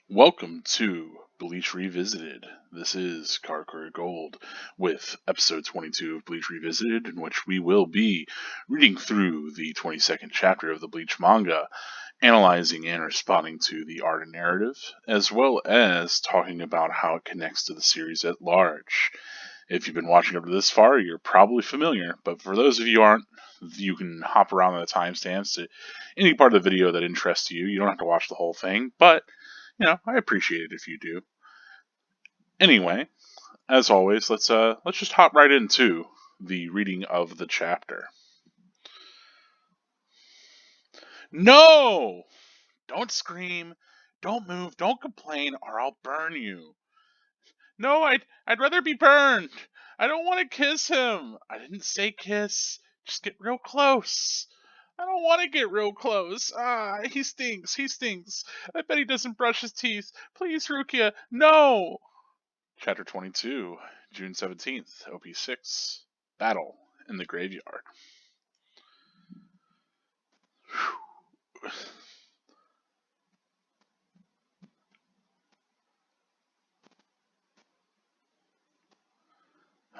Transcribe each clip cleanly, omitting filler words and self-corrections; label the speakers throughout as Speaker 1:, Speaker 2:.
Speaker 1: Welcome to Bleach Revisited. This is Carcur Gold with episode 22 of Bleach Revisited, in which we will be reading through the 22nd chapter of the Bleach manga, analyzing and responding to the art and narrative, as well as talking about how it connects to the series at large. If you've been watching up to this far, you're probably familiar, but for those of you who aren't, you can hop around on the timestamps to any part of the video that interests you. You don't have to watch the whole thing, but I appreciate it if you do. Anyway, as always, let's just hop right into the reading of the chapter. No! Don't scream, don't move, don't complain, or I'll burn you. No, I'd rather be burned. I don't want to kiss him. I didn't say kiss. Just get real close. I don't want to get real close. He stinks. He stinks. I bet he doesn't brush his teeth. Please, Rukia, no! Chapter 22, June 17th, OP6, Battle in the Graveyard.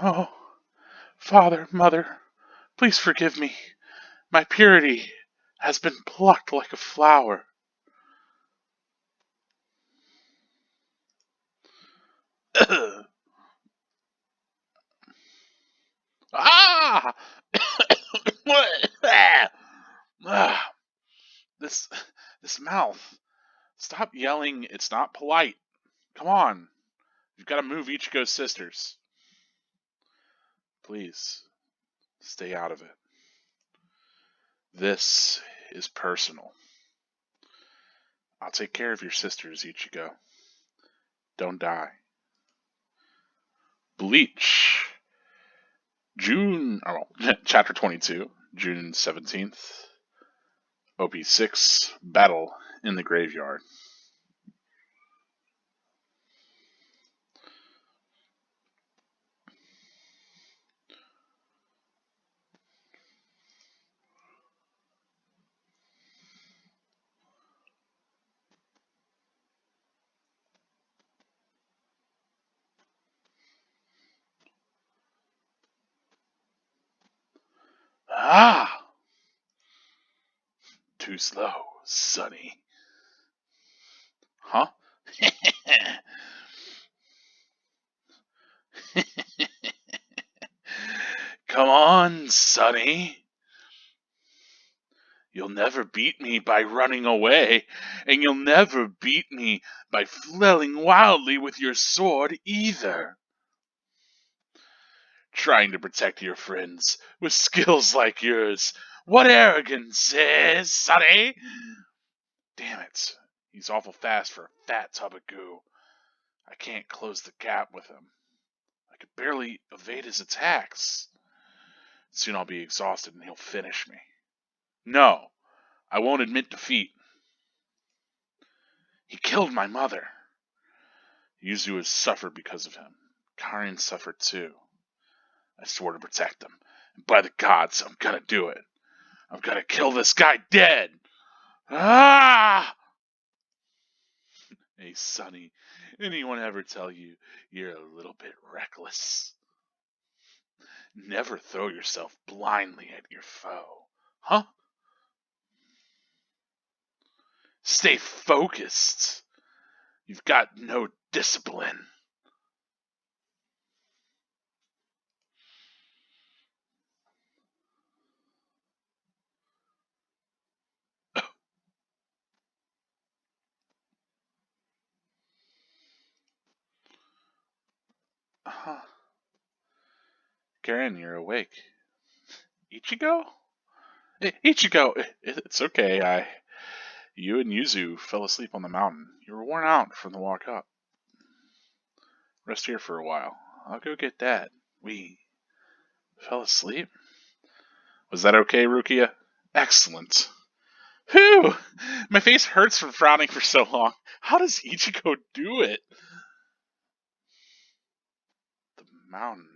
Speaker 1: Oh, Father, Mother, please forgive me. My purity has been plucked like a flower. Ah! Ah! This mouth. Stop yelling. It's not polite. Come on. You've got to move Ichigo's sisters. Please, stay out of it. This is personal. I'll take care of your sisters, Ichigo. Don't die. Bleach. Chapter 22, June 17th. OP6, Battle in the Graveyard. Ah! Too slow, Sonny. Huh? Come on, Sonny. You'll never beat me by running away, and you'll never beat me by flailing wildly with your sword either. Trying to protect your friends with skills like yours. What arrogance is, Sonny? Damn it. He's awful fast for a fat tub of goo. I can't close the gap with him. I could barely evade his attacks. Soon I'll be exhausted and he'll finish me. No, I won't admit defeat. He killed my mother. Yuzu has suffered because of him. Karin suffered too. I swore to protect them. And by the gods, I'm gonna do it. I'm gonna kill this guy dead. Ah! Hey, Sonny, anyone ever tell you you're a little bit reckless? Never throw yourself blindly at your foe. Huh? Stay focused. You've got no discipline. Huh. Karen, you're awake. Ichigo? Ichigo, it's okay. You and Yuzu fell asleep on the mountain. You were worn out from the walk up. Rest here for a while. I'll go get Dad. We fell asleep? Was that okay, Rukia? Excellent. Whew! My face hurts from frowning for so long. How does Ichigo do it? The mountain.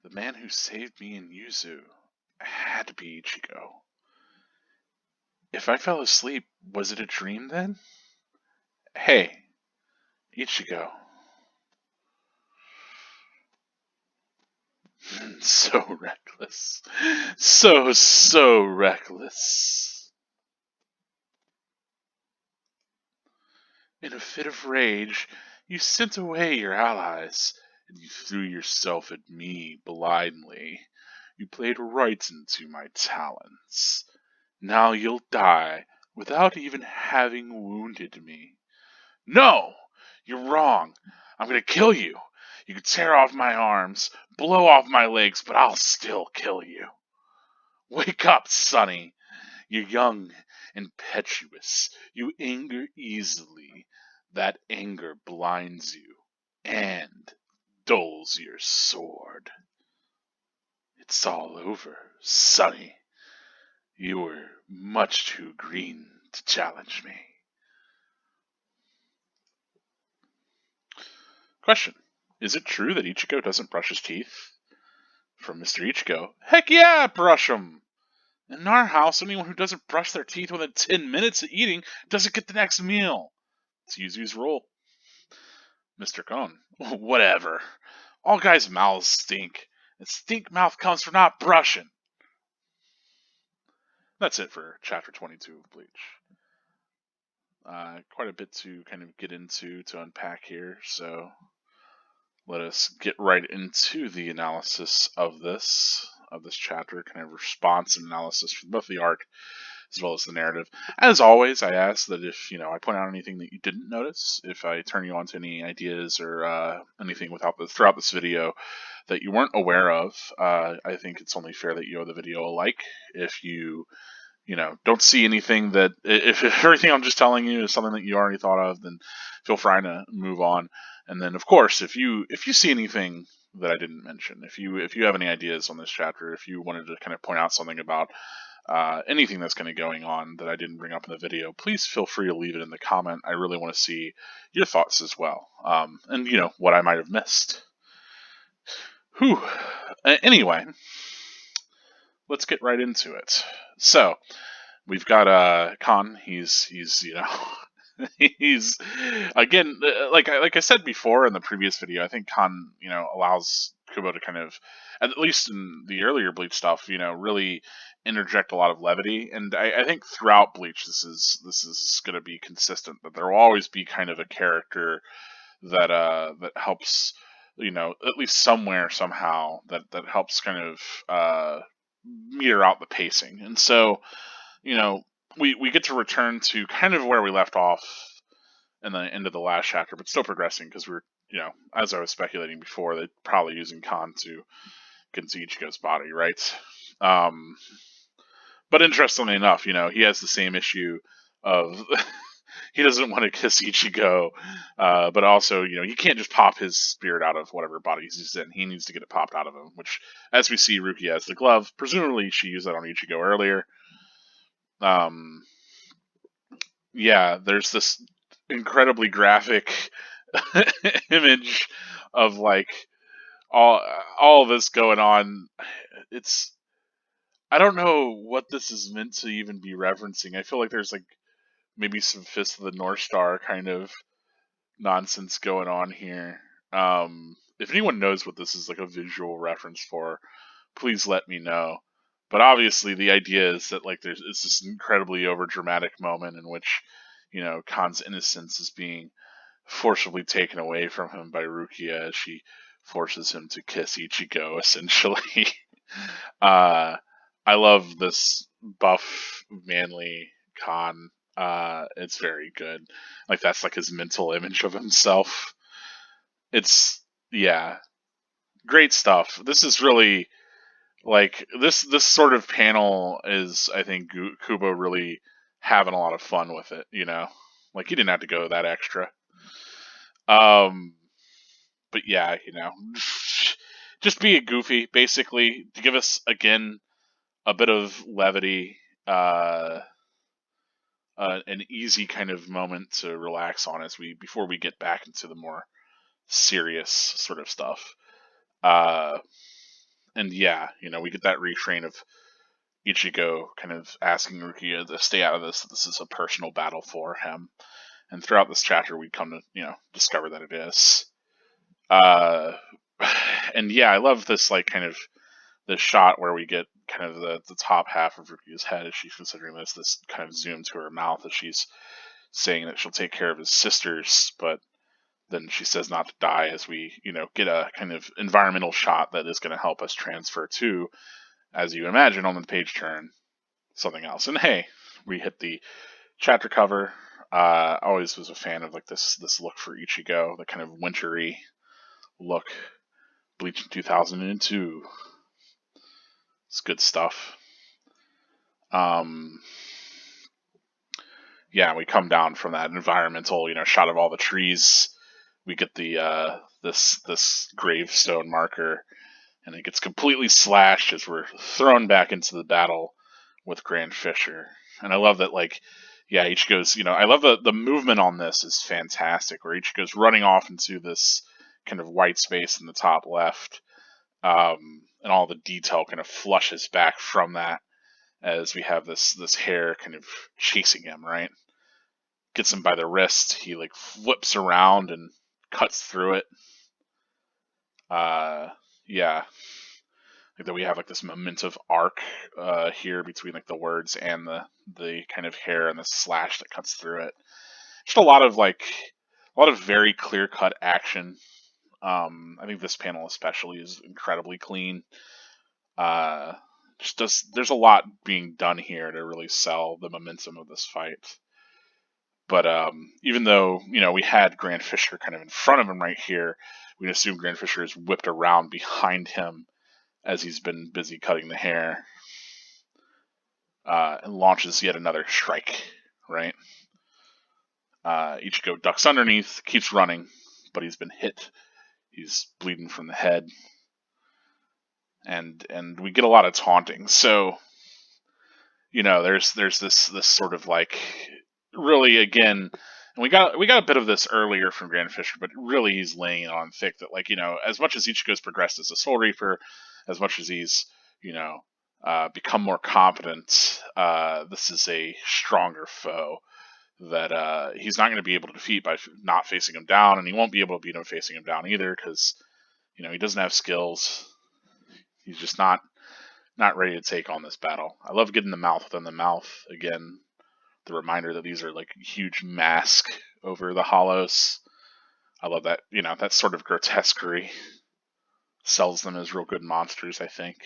Speaker 1: The man who saved me and Yuzu had to be Ichigo. If I fell asleep, was it a dream then? Hey, Ichigo. So reckless. So reckless. In a fit of rage, you sent away your allies, and you threw yourself at me blindly. You played right into my talons. Now you'll die without even having wounded me. No! You're wrong. I'm gonna kill you. You can tear off my arms, blow off my legs, but I'll still kill you. Wake up, Sonny. You're young, impetuous. You anger easily. That anger blinds you and dulls your sword. It's all over, Sonny. You were much too green to challenge me. Question. Is it true that Ichigo doesn't brush his teeth? From Mr. Ichigo. Heck yeah, brush 'em! In our house, anyone who doesn't brush their teeth within 10 minutes of eating doesn't get the next meal. It's Yuzu's rule. Mr. Cone. Whatever. All guys' mouths stink. And stink mouth comes from not brushing. That's it for chapter 22 of Bleach. Quite a bit to kind of get into, to unpack here, so let us get right into the analysis of this chapter, kind of response and analysis for both the arc as well as the narrative. As always, I ask that if I point out anything that you didn't notice, if I turn you on to any ideas or anything throughout this video that you weren't aware of, I think it's only fair that you owe the video a like. If you don't see anything that, if everything I'm just telling you is something that you already thought of, then feel free to move on. And then, of course, if you see anything that I didn't mention, if you have any ideas on this chapter, if you wanted to kind of point out something about anything that's kind of going on that I didn't bring up in the video, please feel free to leave it in the comment. I really want to see your thoughts as well, and what I might have missed. Whew. Anyway, let's get right into it. So we've got Khan. He's he's again, like I said before in the previous video, I think Khan allows Kubo to kind of, at least in the earlier Bleach stuff, really interject a lot of levity, and I think throughout Bleach this is going to be consistent, that there will always be kind of a character that helps, at least somewhere somehow, that helps kind of meter out the pacing. And so we get to return to kind of where we left off in the end of the last chapter, but still progressing, because we're, as I was speculating before, they're probably using Khan to get into Ichigo's body, right? But interestingly enough, he has the same issue of he doesn't want to kiss Ichigo, but also, he can't just pop his spirit out of whatever body he's in. He needs to get it popped out of him, which, as we see, Ruki has the glove. Presumably, she used that on Ichigo earlier. Yeah, there's this incredibly graphic image of like all this going on. I don't know what this is meant to even be referencing. I feel like there's like maybe some Fist of the North Star kind of nonsense going on here. If anyone knows what this is like a visual reference for, please let me know. But obviously the idea is that like it's this incredibly overdramatic moment in which, Khan's innocence is being forcibly taken away from him by Rukia as she forces him to kiss Ichigo, essentially. I love this buff, manly Khan. It's very good. Like, that's like his mental image of himself. It's, yeah, great stuff. This is really like this sort of panel is, I think, Kubo really having a lot of fun with it. Like, he didn't have to go that extra. But yeah, just be a goofy, basically, to give us again a bit of levity, an easy kind of moment to relax on before we get back into the more serious sort of stuff. And yeah, we get that refrain of Ichigo kind of asking Rukia to stay out of this. This is a personal battle for him. And throughout this chapter, we come to discover that it is. And yeah, I love this kind of this shot where we get kind of the top half of Rukia's head as she's considering this kind of zoom to her mouth as she's saying that she'll take care of his sisters, but then she says not to die as we get a kind of environmental shot that is going to help us transfer to, as you imagine on the page turn, something else. And hey, we hit the chapter cover. Always was a fan of this look for Ichigo, the kind of wintry look. Bleach in 2002. It's good stuff. Yeah, we come down from that environmental, shot of all the trees. We get the this gravestone marker, and it gets completely slashed as we're thrown back into the battle with Grand Fisher. And I love that, Ichigo's, I love the movement on this is fantastic, where Ichigo's running off into this kind of white space in the top left, and all the detail kind of flushes back from that as we have this hair kind of chasing him, right? Gets him by the wrist, he flips around and cuts through it. Yeah. That we have this momentous arc here between the words and the kind of hair and the slash that cuts through it. Just a lot of very clear cut action. I think this panel especially is incredibly clean. There's a lot being done here to really sell the momentum of this fight. But even though we had Grand Fisher kind of in front of him right here, we can assume Grand Fisher is whipped around behind him as he's been busy cutting the hair, and launches yet another strike, right? Ichigo ducks underneath, keeps running, but he's been hit. He's bleeding from the head. And we get a lot of taunting. So, there's this sort of really, again, and we got a bit of this earlier from Grand Fisher, but really he's laying it on thick that as much as Ichigo's progressed as a Soul Reaper, as much as he's become more competent, this is a stronger foe that he's not going to be able to defeat by not facing him down, and he won't be able to beat him facing him down either because he doesn't have skills. He's just not ready to take on this battle. I love getting the mouth within the mouth again. The reminder that these are huge mask over the hollows. I love that, that sort of grotesquerie sells them as real good monsters, I think.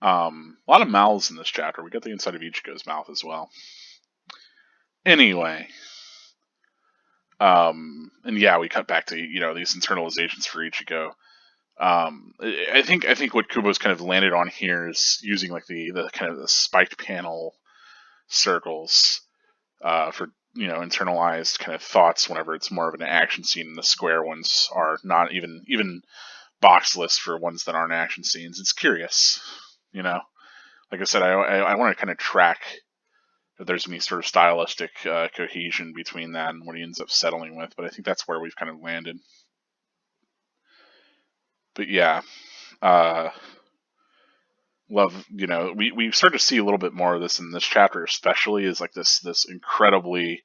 Speaker 1: A lot of mouths in this chapter. We got the inside of Ichigo's mouth as well. Anyway. And yeah, we cut back to, these internalizations for Ichigo. I think what Kubo's kind of landed on here is using the kind of the spiked panel circles for internalized kind of thoughts whenever it's more of an action scene, and the square ones are not even boxless for ones that aren't action scenes. It's curious, like I said, I want to kind of track if there's any sort of stylistic cohesion between that and what he ends up settling with, but I think that's where we've kind of landed. But yeah, love, we start to see a little bit more of this in this chapter, especially is this incredibly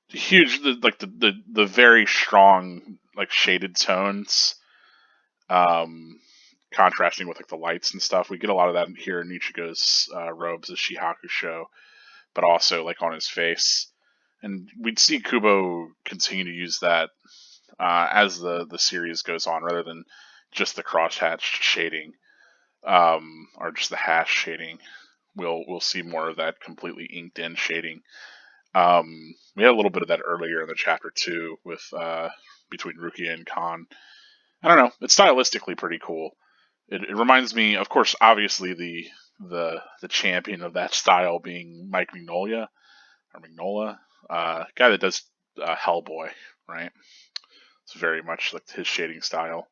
Speaker 1: huge, the very strong shaded tones, contrasting with the lights and stuff. We get a lot of that here in Ichigo's robes as Shihakusho, but also on his face, and we'd see Kubo continue to use that as the series goes on, rather than just the crosshatched shading, or just the hash shading. We'll see more of that completely inked in shading. We had a little bit of that earlier in the chapter too, with between Rukia and Khan. I don't know. It's stylistically pretty cool. It reminds me, of course, obviously the champion of that style being Mike Mignola, guy that does Hellboy, right? It's very much his shading style.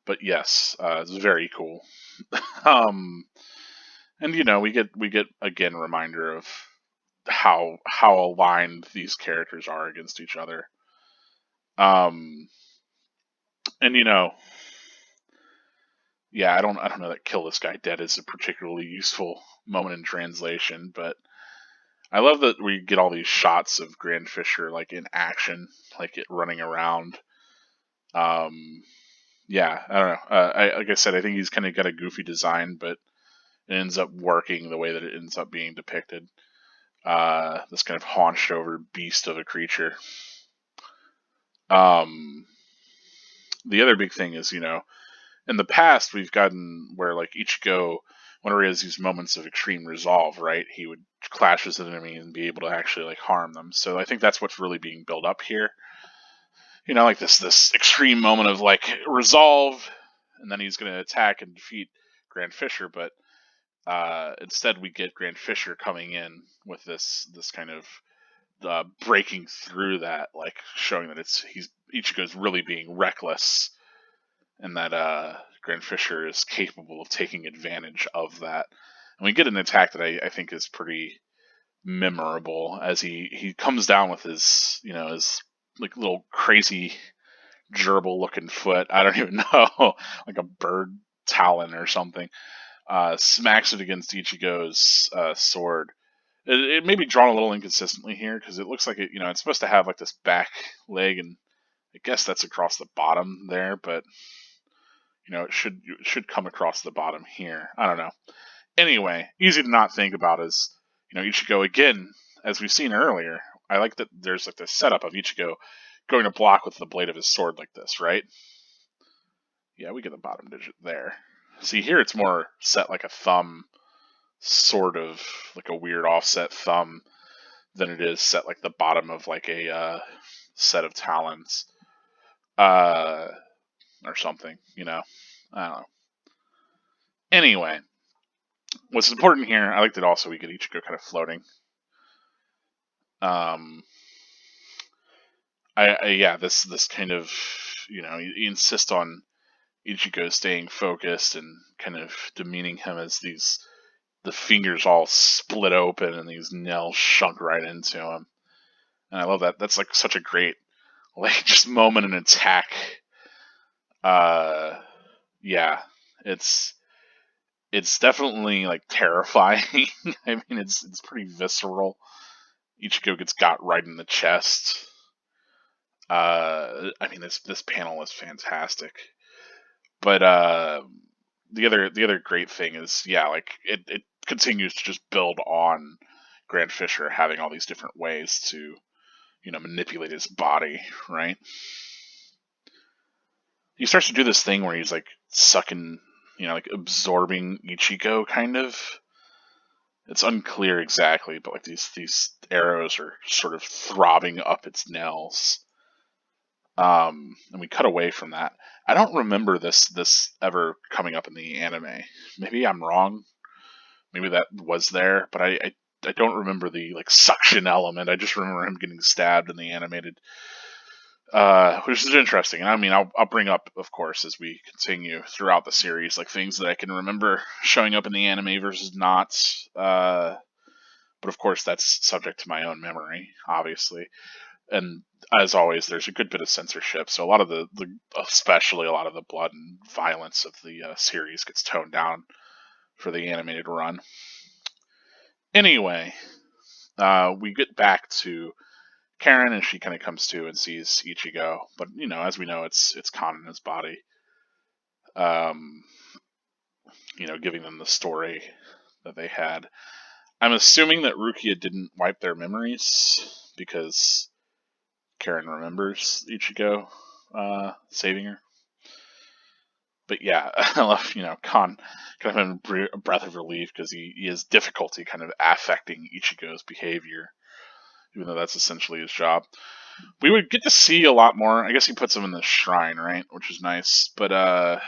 Speaker 1: But yes, it's very cool. And we get again a reminder of how aligned these characters are against each other. And yeah, I don't know that kill this guy dead is a particularly useful moment in translation, but I love that we get all these shots of Grand Fisher like in action, like it running around. Um, yeah, I don't know. Like I said, I think he's kind of got a goofy design, but it ends up working the way that it ends up being depicted. This kind of haunched over beast of a creature. The other big thing is, in the past we've gotten where like Ichigo, whenever he has these moments of extreme resolve, right, he would clash with an enemy and be able to actually like harm them. So I think that's what's really being built up here. Like this extreme moment of like resolve, and then he's going to attack and defeat Grand Fisher, but instead we get Grand Fisher coming in with this kind of breaking through that, like showing that he's Ichigo's really being reckless, and that Grand Fisher is capable of taking advantage of that. And we get an attack that I think is pretty memorable as he comes down with his like little crazy gerbil looking foot. I don't even know, like a bird talon or something. Smacks it against Ichigo's sword. It may be drawn a little inconsistently here because it looks like it's supposed to have like this back leg, and I guess that's across the bottom there, but it should come across the bottom here. I don't know. Anyway, easy to not think about is Ichigo again, as we've seen earlier. I like that there's like this setup of Ichigo going to block with the blade of his sword like this, right? Yeah, we get the bottom digit there. See, here it's more set like a thumb, sort of like a weird offset thumb, than it is set like the bottom of like a set of talons, or something. I don't know. Anyway, what's important here, I like that also we get Ichigo kind of floating. Yeah, this kind of you insist on Ichigo staying focused and kind of demeaning him as the fingers all split open and these nails sunk right into him. And I love that. That's like such a great like just moment in attack. Yeah, it's definitely like terrifying. I mean, it's pretty visceral. Ichigo gets got right in the chest. I mean, this panel is fantastic. But the other great thing is, yeah, like it continues to just build on Grand Fisher having all these different ways to manipulate his body, right? He starts to do this thing where he's like sucking, like absorbing Ichigo, kind of. It's unclear exactly, but like these arrows are sort of throbbing up its nails. And we cut away from that. I don't remember this ever coming up in the anime. Maybe I'm wrong. Maybe that was there, but I don't remember the like suction element. I just remember him getting stabbed in the animated, which is interesting. And I mean, I'll bring up, of course, as we continue throughout the series, like things that I can remember showing up in the anime versus not. But of course, that's subject to my own memory, obviously. And as always, there's a good bit of censorship, so a lot of especially a lot of the blood and violence of the series gets toned down for the animated run. Anyway, we get back to Karen, and she kind of comes to and sees Ichigo, but as we know, it's Kon in his body. Giving them the story that they had. I'm assuming that Rukia didn't wipe their memories because Karen remembers Ichigo saving her. But yeah, I love, Kon kind of having a breath of relief because he has difficulty kind of affecting Ichigo's behavior, even though that's essentially his job. We would get to see a lot more. I guess he puts him in the shrine, right? Which is nice. But,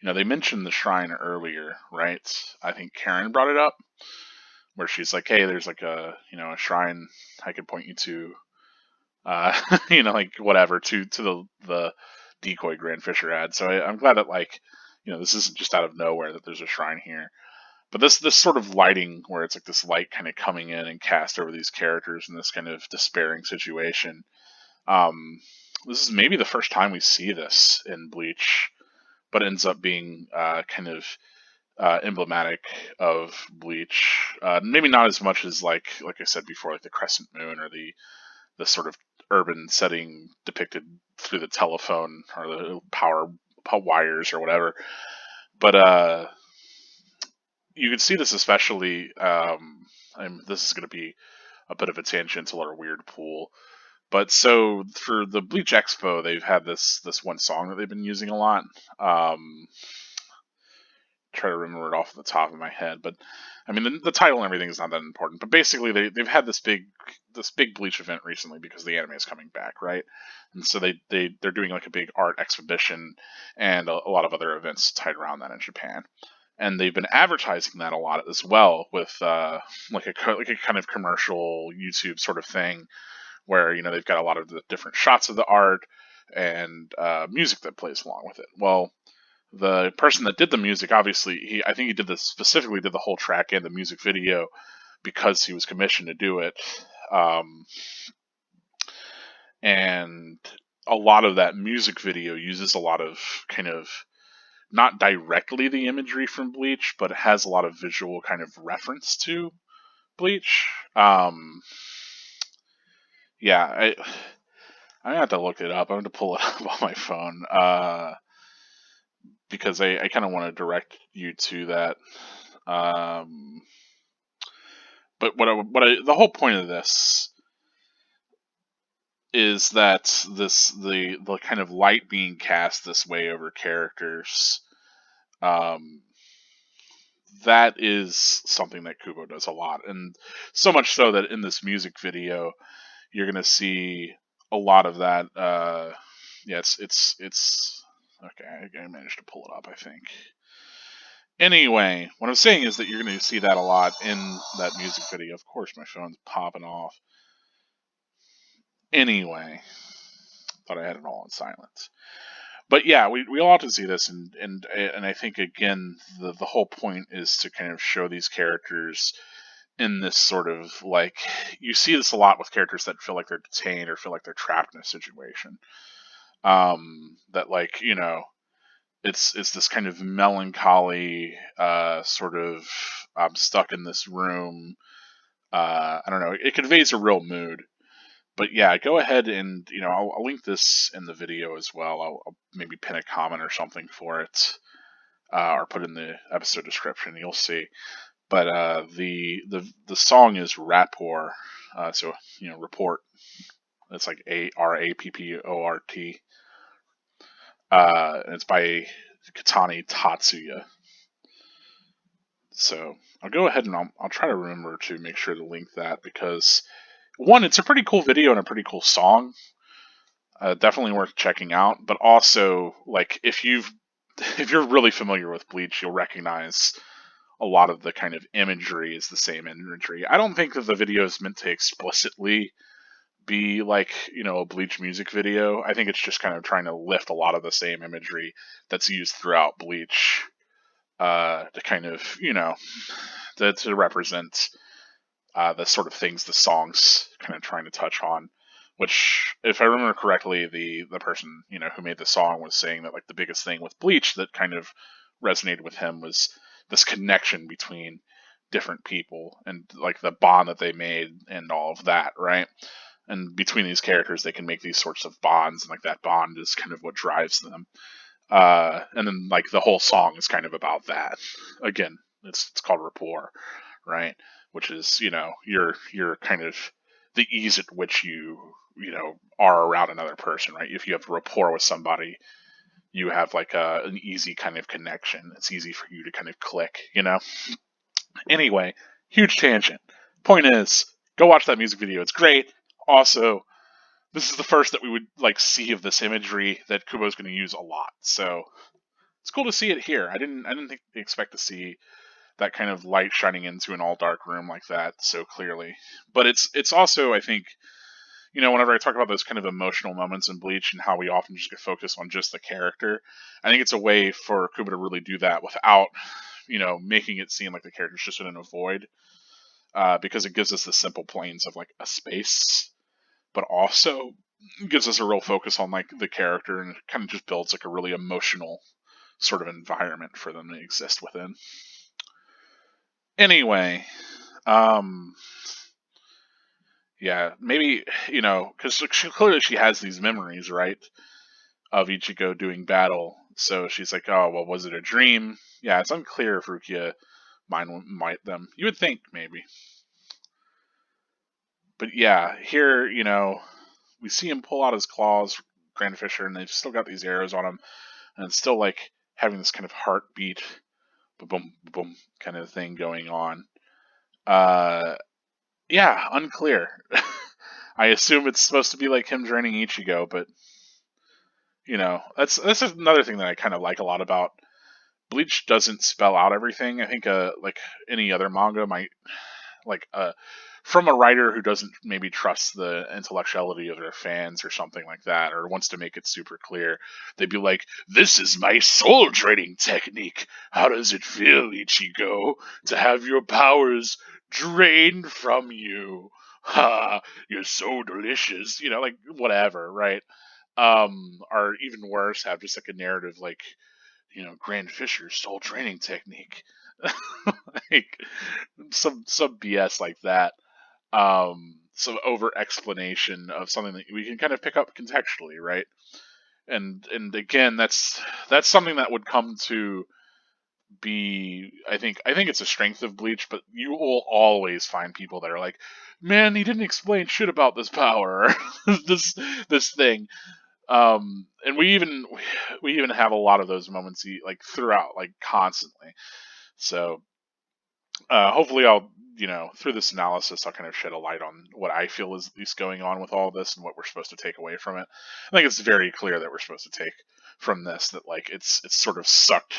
Speaker 1: they mentioned the shrine earlier, right? I think Karen brought it up, where she's like, hey, there's like a shrine I could point you to. Like whatever to the decoy Grand Fisher ad. So I'm glad that like, this isn't just out of nowhere that there's a shrine here. But this sort of lighting where it's like this light kind of coming in and cast over these characters in this kind of despairing situation. This is maybe the first time we see this in Bleach, but ends up being kind of emblematic of Bleach. Maybe not as much as like I said before, like the Crescent Moon or the sort of urban setting depicted through the telephone or the power wires or whatever. But you can see this especially. This is going to be a bit of a tangential or weird pool. But so for the Bleach Expo, they've had this one song that they've been using a lot. Try to remember it off the top of my head, but I mean the title and everything is not that important. But basically, they've had this big Bleach event recently because the anime is coming back, right? And so they're doing like a big art exhibition and a lot of other events tied around that in Japan. And they've been advertising that a lot as well with like a kind of commercial YouTube sort of thing where they've got a lot of the different shots of the art and music that plays along with it. Well, the person that did the music, obviously, I think he did the whole track and the music video because he was commissioned to do it. And a lot of that music video uses a lot of kind of not directly the imagery from Bleach, but it has a lot of visual kind of reference to Bleach. Yeah, I have to look it up. I'm going to pull it up on my phone because I kind of want to direct you to that. But the whole point of this is that the kind of light being cast this way over characters, that is something that Kubo does a lot, and so much so that in this music video, you're gonna see a lot of that. Yeah, it's okay. I managed to pull it up, I think. Anyway, what I'm saying is that you're going to see that a lot in that music video. Of course, my phone's popping off. Anyway, thought I had it all on silence. But yeah, we all have to see this, and I think again the whole point is to kind of show these characters in this sort of like, you see this a lot with characters that feel like they're detained or feel like they're trapped in a situation. That like it's this kind of melancholy sort of I'm stuck in this room. I don't know. It conveys a real mood. But yeah, go ahead and I'll link this in the video as well. I'll maybe pin a comment or something for it, or put in the episode description. You'll see. But the song is Rapport. So report. It's like Rapport. And it's by Katani Tatsuya. So I'll go ahead and I'll try to remember to make sure to link that because one, it's a pretty cool video and a pretty cool song. Definitely worth checking out. But also, like if you're really familiar with Bleach, you'll recognize a lot of the kind of imagery is the same imagery. I don't think that the video is meant to explicitly be like a Bleach music video. I think it's just kind of trying to lift a lot of the same imagery that's used throughout Bleach to kind of to represent the sort of things the song's kind of trying to touch on. Which, if I remember correctly, the person who made the song was saying that like the biggest thing with Bleach that kind of resonated with him was this connection between different people and like the bond that they made and all of that, right? And between these characters, they can make these sorts of bonds, and like that bond is kind of what drives them. And then like the whole song is kind of about that. Again, it's called Rapport, right? Which is you're kind of the ease at which you are around another person, right? If you have rapport with somebody, you have like an easy kind of connection. It's easy for you to kind of click, Anyway, huge tangent. Point is, go watch that music video. It's great. Also, this is the first that we would like see of this imagery that Kubo's going to use a lot. So it's cool to see it here. I didn't expect to see that kind of light shining into an all dark room like that so clearly. But it's also, I think, whenever I talk about those kind of emotional moments in Bleach and how we often just get focused on just the character, I think it's a way for Kubo to really do that without making it seem like the character's just in a void, because it gives us the simple planes of like a space, but also gives us a real focus on like the character, and it kind of just builds like a really emotional sort of environment for them to exist within. Anyway, um, yeah, maybe, because clearly she has these memories, right, of Ichigo doing battle. So she's like, oh, well, was it a dream? Yeah, it's unclear if Rukia might them. You would think, maybe. But yeah, here, we see him pull out his claws, Grand Fisher, and they've still got these arrows on him, and it's still like having this kind of heartbeat, boom, boom, kind of thing going on. Yeah, unclear. I assume it's supposed to be like him draining Ichigo, but that's another thing that I kind of like a lot about Bleach. Doesn't spell out everything. I think like any other manga might, like from a writer who doesn't maybe trust the intellectuality of their fans or something like that, or wants to make it super clear, they'd be like, "This is my soul draining technique. How does it feel, Ichigo, to have your powers drained from you? Ha, you're so delicious." Like whatever, right? Or even worse, have just like a narrative like, Grand Fisher's soul training technique. Like some BS like that. Some over explanation of something that we can kind of pick up contextually, right? And again, that's something that would come to be, I think it's a strength of Bleach, but you will always find people that are like, man, he didn't explain shit about this power, this thing. And we even have a lot of those moments like throughout, like constantly. So hopefully through this analysis, I'll kind of shed a light on what I feel is at least going on with all of this and what we're supposed to take away from it. I think it's very clear that we're supposed to take from this that like it's sort of sucked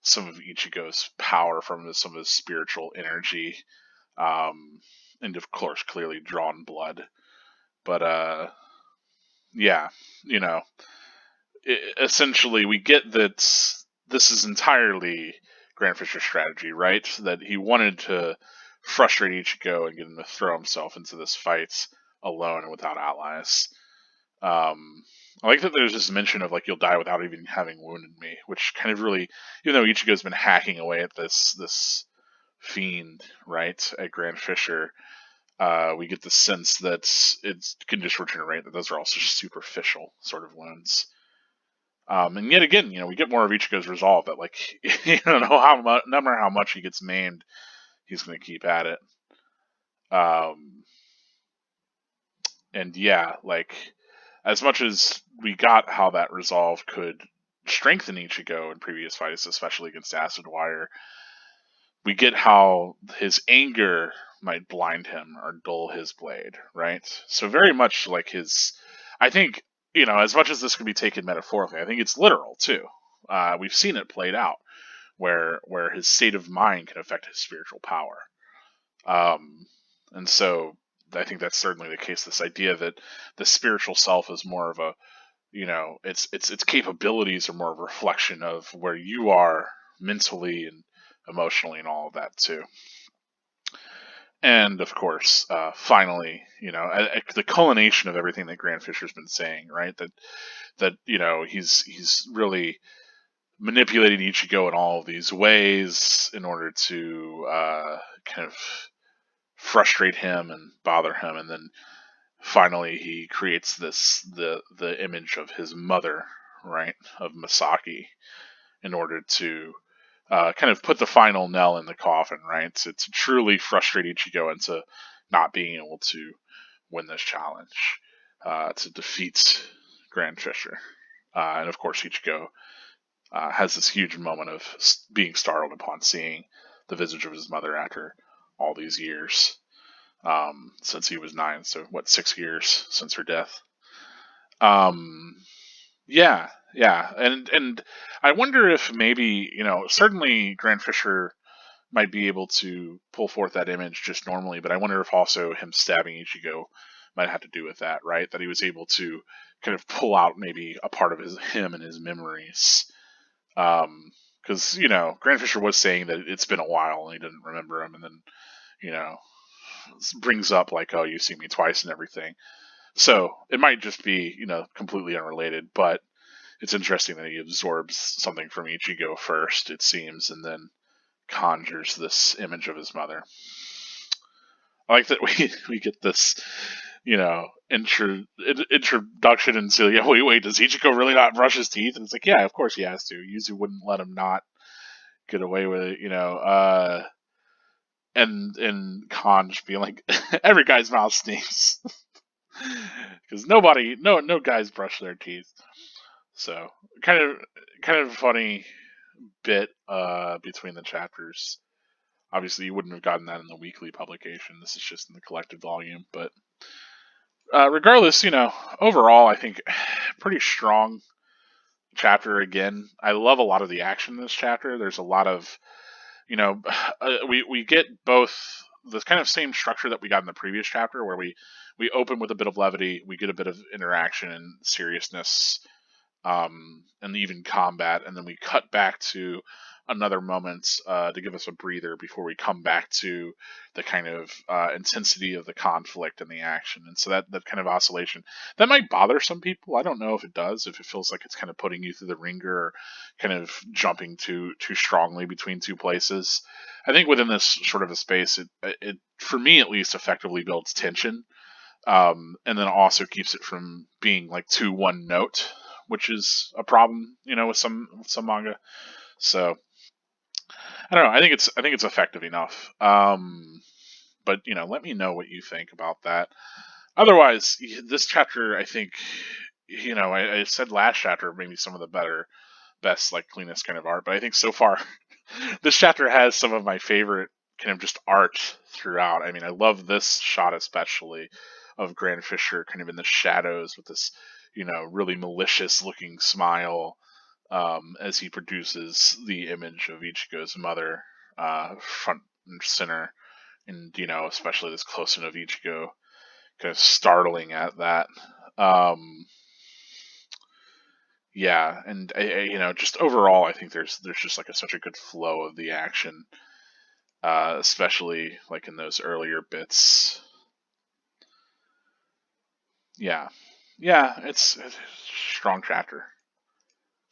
Speaker 1: some of Ichigo's power from some of his spiritual energy, and of course clearly drawn blood. But yeah, you know, essentially we get that this is entirely Grand Fisher's strategy, right? That he wanted to frustrate Ichigo and get him to throw himself into this fight alone and without allies. I like that there's this mention of like, you'll die without even having wounded me, which kind of really, even though Ichigo's been hacking away at this fiend, right, at Grand Fisher, we get the sense that it can just regenerate, that those are also superficial sort of wounds. And yet again, we get more of Ichigo's resolve that, like, no matter how much he gets maimed, he's going to keep at it. And yeah, like, as much as we got how that resolve could strengthen Ichigo in previous fights, especially against Acid Wire, we get how his anger might blind him or dull his blade, right? So very much like I think, as much as this can be taken metaphorically, I think it's literal too. We've seen it played out where his state of mind can affect his spiritual power. And so I think that's certainly the case. This idea that the spiritual self is more of a, its capabilities are more of a reflection of where you are mentally and emotionally and all of that too. And of course, finally, the culmination of everything that Grand Fisher's been saying, right? That he's really manipulating Ichigo in all of these ways in order to kind of frustrate him and bother him, and then finally he creates the image of his mother, right, of Masaki, in order to kind of put the final nail in the coffin, right? To truly frustrate Ichigo into not being able to win this challenge, to defeat Grand Fisher. And of course, Ichigo has this huge moment of being startled upon seeing the visage of his mother after all these years, since he was 9. So, 6 years since her death? Yeah, yeah, and I wonder if maybe, certainly Grand Fisher might be able to pull forth that image just normally, but I wonder if also him stabbing Ichigo might have to do with that, right? That he was able to kind of pull out maybe a part of him and his memories. Because Grand Fisher was saying that it's been a while and he didn't remember him, and then brings up like, oh, you've seen me twice and everything. So it might just be completely unrelated, but it's interesting that he absorbs something from Ichigo first, it seems, and then conjures this image of his mother. I like that we get this, introduction into, wait, does Ichigo really not brush his teeth? And it's like, yeah, of course he has to. Yuzu wouldn't let him not get away with it, and Conj being like, every guy's mouth stinks. Because no guys brush their teeth. So kind of funny bit between the chapters. Obviously, you wouldn't have gotten that in the weekly publication. This is just in the collected volume. But regardless, overall, I think pretty strong chapter again. I love a lot of the action in this chapter. There's a lot of, we get both the kind of same structure that we got in the previous chapter, where we open with a bit of levity, we get a bit of interaction and seriousness, and even combat, and then we cut back to another moment to give us a breather before we come back to the kind of intensity of the conflict and the action. And so that kind of oscillation, that might bother some people. I don't know if it does, if it feels like it's kind of putting you through the ringer or kind of jumping too strongly between two places. I think within this sort of a space, it for me at least, effectively builds tension, and then also keeps it from being like too one note, which is a problem, with some manga. So I don't know. I think it's effective enough. But let me know what you think about that. Otherwise, this chapter, I think, I said last chapter maybe some of the best, like, cleanest kind of art, but I think so far this chapter has some of my favorite kind of just art throughout. I mean, I love this shot especially of Grand Fisher kind of in the shadows with this, really malicious looking smile, as he produces the image of Ichigo's mother, front and center, and especially this close in of Ichigo, kind of startling at that. Yeah, and just overall, I think there's just like such a good flow of the action, especially like in those earlier bits. Yeah, it's a strong chapter.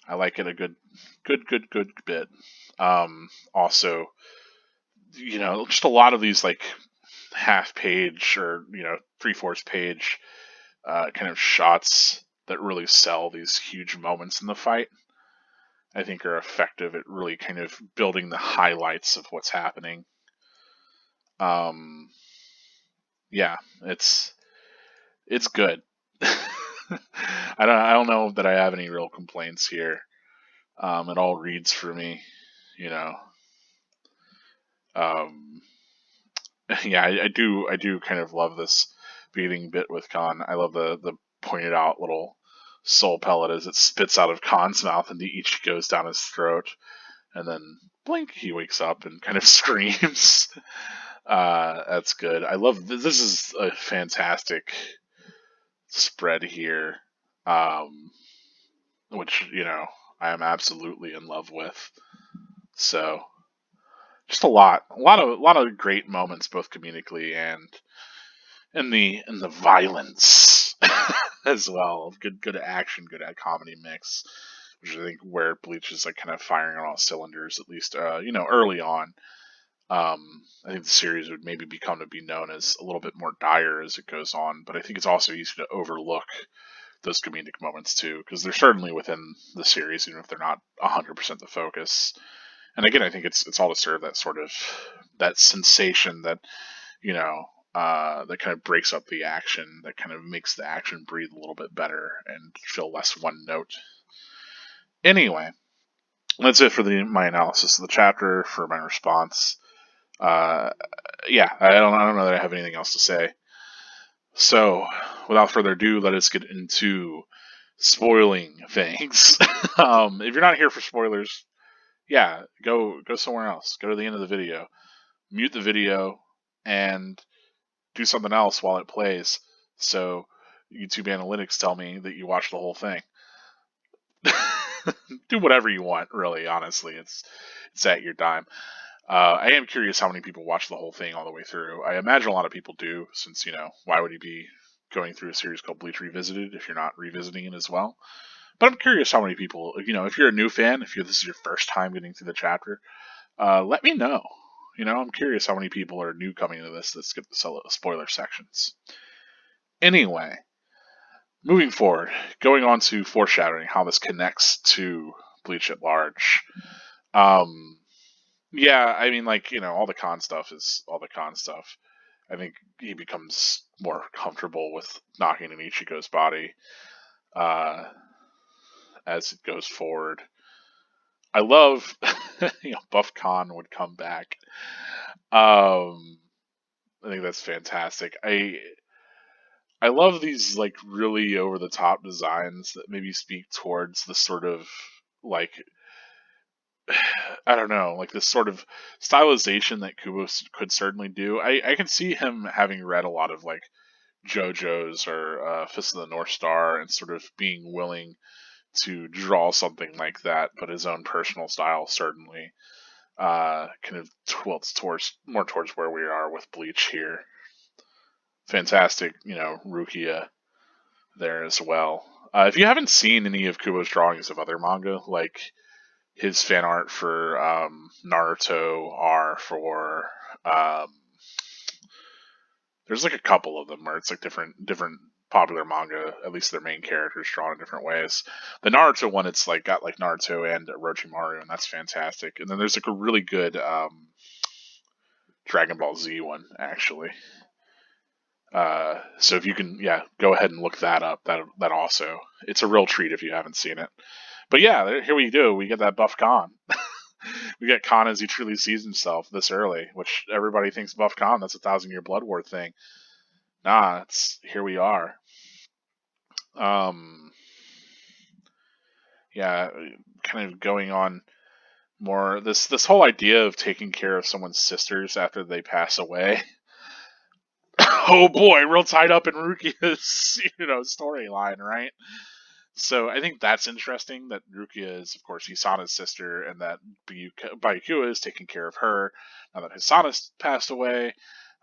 Speaker 1: I like it a good bit. Also, just a lot of these like half page or 3/4 page kind of shots that really sell these huge moments in the fight, I think are effective at really kind of building the highlights of what's happening. Yeah, it's good. I don't know that I have any real complaints here. It all reads for me, you know. Um, yeah, I do kind of love this beginning bit with Khan. I love the pointed out little soul pellet as it spits out of Khan's mouth and each goes down his throat, and then blink, he wakes up and kind of screams. That's good. I love this is a fantastic spread here, which I am absolutely in love with. So just a lot of great moments, both comedically and in the violence as well. Good action, good comedy mix, which I think where Bleach is like kind of firing on all cylinders, at least early on. I think the series would maybe become to be known as a little bit more dire as it goes on, but I think it's also easy to overlook those comedic moments too, because they're certainly within the series, even if they're not 100% the focus. And again, I think it's all to serve that sort of that sensation that that kind of breaks up the action, that kind of makes the action breathe a little bit better and feel less one note. Anyway, that's it for my analysis of the chapter, for my response. Yeah, I don't know that I have anything else to say. So, without further ado, let us get into spoiling things. If you're not here for spoilers, yeah, go somewhere else. Go to the end of the video, mute the video, and do something else while it plays. So YouTube analytics tell me that you watched the whole thing. Do whatever you want, really. Honestly, it's at your dime. I am curious how many people watch the whole thing all the way through. I imagine a lot of people do, since why would you be going through a series called Bleach Revisited if you're not revisiting it as well? But I'm curious how many people, if you're a new fan, if this is your first time getting through the chapter, let me know. I'm curious how many people are new coming to this that skip the spoiler sections. Anyway, moving forward, going on to foreshadowing, how this connects to Bleach at large. Yeah, I mean, all the con stuff is all the con stuff. I think he becomes more comfortable with knocking in Ichigo's body as it goes forward. I love, Buff Khan would come back. I think that's fantastic. I love these really over the top designs that maybe speak towards the sort of like I don't know, like this sort of stylization that Kubo could certainly do. I can see him having read a lot of JoJo's or Fist of the North Star and sort of being willing to draw something like that, but his own personal style certainly kind of tilts towards where we are with Bleach here. Fantastic, Rukia there as well. If you haven't seen any of Kubo's drawings of other manga, like his fan art for Naruto are for there's a couple of them where it's different popular manga, at least their main characters drawn in different ways. The Naruto one, it's got Naruto and Orochimaru, and that's fantastic. And then there's a really good Dragon Ball Z one actually. So if you can, go ahead and look that up. That also, it's a real treat if you haven't seen it. But yeah, here we do. We get that Buff Khan. We get Khan as he truly sees himself this early, which everybody thinks Buff Khan. That's a 1,000-year Blood War thing. Nah, here we are. Yeah, kind of going on more this whole idea of taking care of someone's sisters after they pass away. Oh boy, real tied up in Rukia's storyline, right? So I think that's interesting that Rukia is, of course, Hisana's sister, and that Byakuya is taking care of her now that Hisana's passed away.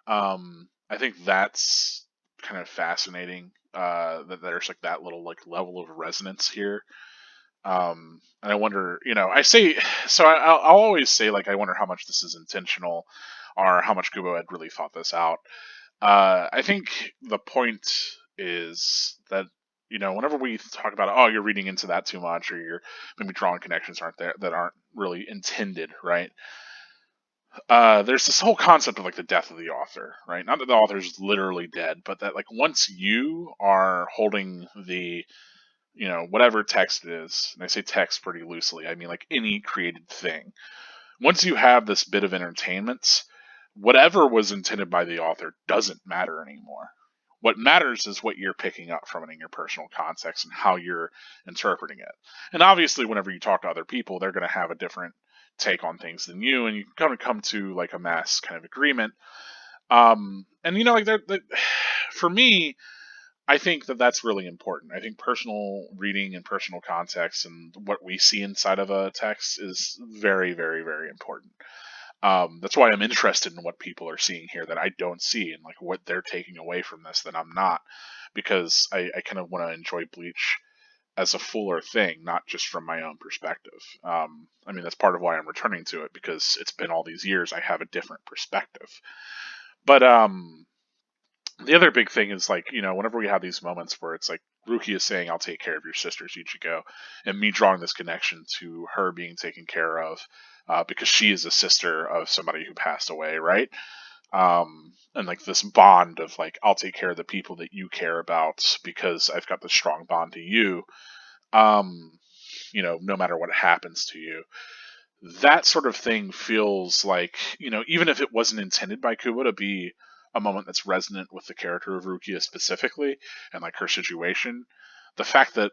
Speaker 1: I think that's kind of fascinating. That there's that little level of resonance here. And I wonder, I say so. I'll always say I wonder how much this is intentional, or how much Kubo had really thought this out. I think the point is that whenever we talk about, oh, you're reading into that too much, or you're maybe drawing connections that aren't really intended, right? There's this whole concept of the death of the author, right? Not that the author's literally dead, but that once you are holding the whatever text it is, and I say text pretty loosely, I mean any created thing. Once you have this bit of entertainment, whatever was intended by the author doesn't matter anymore. What matters is what you're picking up from it in your personal context and how you're interpreting it. And obviously, whenever you talk to other people, they're going to have a different take on things than you, and you kind of come to a mass kind of agreement. And for me, I think that's really important. I think personal reading and personal context and what we see inside of a text is very, very, very important. That's why I'm interested in what people are seeing here that I don't see, and what they're taking away from this that I'm not, because I kind of want to enjoy Bleach as a fuller thing, not just from my own perspective. I mean, that's part of why I'm returning to it, because it's been all these years. I have a different perspective. But the other big thing is whenever we have these moments where it's Rukia is saying, "I'll take care of your sisters, Ichigo," and me drawing this connection to her being taken care of because she is a sister of somebody who passed away, right? And this bond of I'll take care of the people that you care about because I've got this strong bond to you. No matter what happens to you. That sort of thing feels even if it wasn't intended by Kubo to be a moment that's resonant with the character of Rukia specifically and her situation, the fact that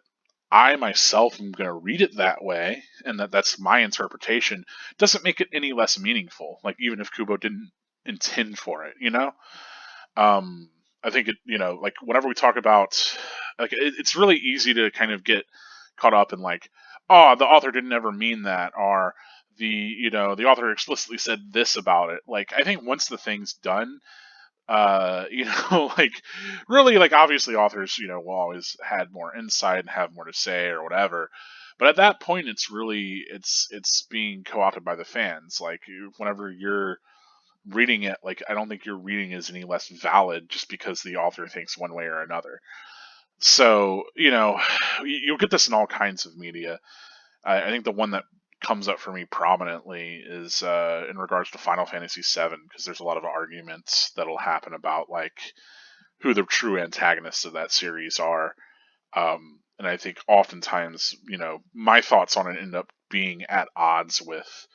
Speaker 1: I myself am going to read it that way and that's my interpretation doesn't make it any less meaningful. Even if Kubo didn't intend for it, I think it, whenever we talk about it's really easy to kind of get caught up in oh, the author didn't ever mean that, or the author explicitly said this about it. I think once the thing's done, like really, like obviously authors, will always had more insight and have more to say or whatever. But at that point, it's being co-opted by the fans. Like whenever you're reading it, like I don't think your reading is any less valid just because the author thinks one way or another. So you'll get this in all kinds of media. I think the one that comes up for me prominently is in regards to Final Fantasy VII, because there's a lot of arguments that'll happen about like who the true antagonists of that series are. And I think oftentimes, my thoughts on it end up being at odds with